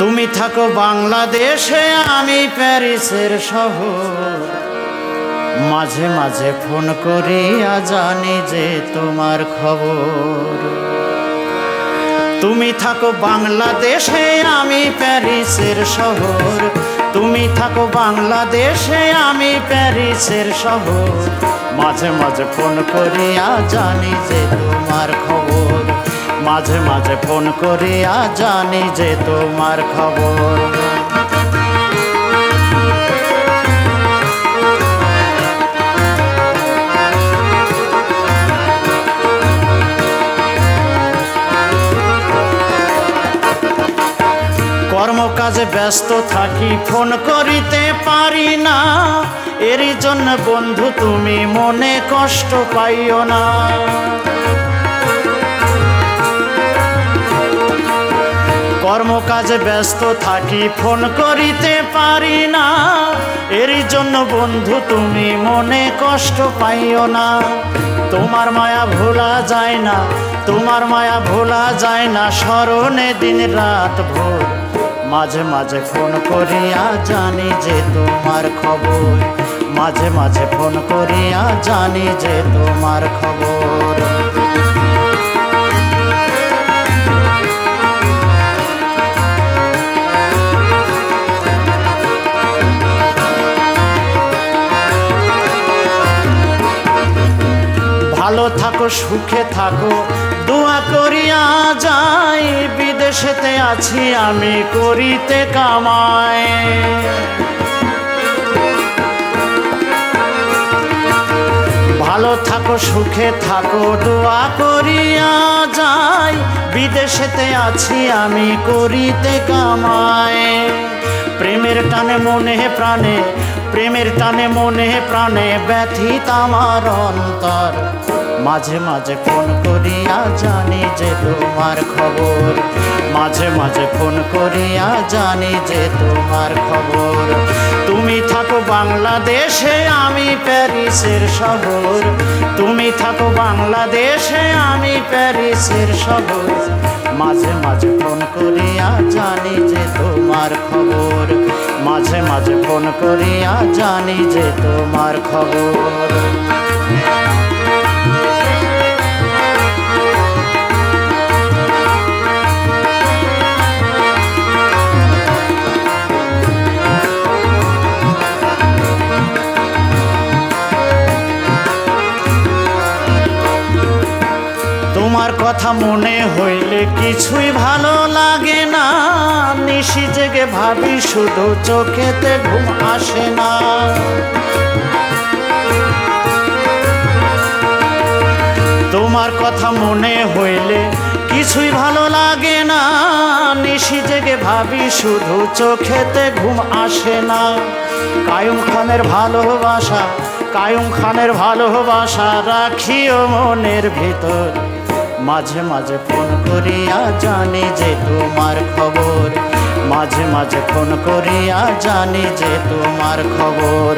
তুমি থাকো বাংলাদেশে, আমি প্যারিসের শহর। মাঝে মাঝে ফোন করিয়া জানি যে তোমার খবর। তুমি থাকো বাংলাদেশে, আমি প্যারিসের শহর। তুমি থাকো বাংলাদেশে, আমি প্যারিসের শহর। মাঝে মাঝে ফোন করিয়া জানি যে তোমার খবর। মাঝে মাঝে ফোন করিয়া জানি যে তোমার খবর। কর্মকাজে ব্যস্ত থাকি, ফোন করিতে পারি না। এরই জন্য বন্ধু তুমি মনে কষ্ট পাইও না। কর্মকাজে ব্যস্ত থাকি, ফোন করিতে পারি না। এরই জন্য বন্ধু তুমি মনে কষ্ট পাইও না। তোমার মায়া ভোলা যায় না, তোমার মায়া ভোলা যায় না, স্মরণে দিন রাত ভোর। মাঝে মাঝে ফোন করিয়া জানি যে তোমার খবর। মাঝে মাঝে ফোন করিয়া জানি যে তোমার খবর। ভালো থাকো, সুখে থাকো, দোয়া করিয়া যাই। বিদেশেতে আছি আমি, করিতে কামাই। ভালো থাকো, সুখে থাকো, দোয়া করিয়া যাই। বিদেশেতে আছি আমি, করিতে কামাই। প্রেমের টানে মনে প্রাণে, প্রেমের টানে মনে প্রাণে ব্যথিত আমার অন্তর। মাঝে মাঝে ফোন করিয়া জানি যে তোমার খবর। মাঝে মাঝে ফোন করিয়া জানি যে তোমার খবর। তুমি থাকো বাংলাদেশে, আমি প্যারিসের শহর। তুমি থাকো বাংলাদেশে, আমি প্যারিসের শহর। মাঝে মাঝে ফোন করিয়া জানি যে তোমার খবর। মাঝে মাঝে ফোন করিয়া জানি যে তোমার খবর। তোমার কথা মনে হইলে কিছুই ভালো লাগে না। নিশি জেগে ভাবি শুধু, চোখেতে ঘুম আসে না। তোমার কথা মনে হইলে কিছুই ভালো লাগে না। নিশি জেগে ভাবি শুধু, চোখেতে ঘুম আসে না। কায়ুম খানের ভালোবাসা, কায়ুম খানের ভালোবাসা রাখিও মনের ভিতর। মাঝে মাঝে ফোন করিয়া জানি যে তোমার খবর। মাঝে মাঝে ফোন করিয়া জানি যে তোমার খবর।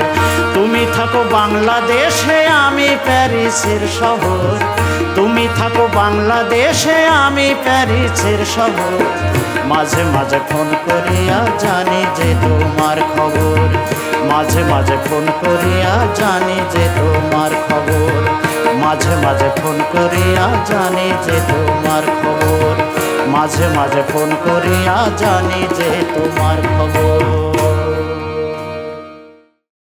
তুমি থাকো বাংলাদেশে, আমি প্যারিসের শহর। তুমি থাকো বাংলাদেশে, আমি প্যারিসের শহর। মাঝে মাঝে ফোন করিয়া জানি যে তোমার খবর। মাঝে মাঝে ফোন করিয়া জানি যে তোমার খবর। মাঝে মাঝে ফোন করিয়া জানি যে তোমার খবর। মাঝে মাঝে ফোন করিয়া জানি যে তোমার খবর।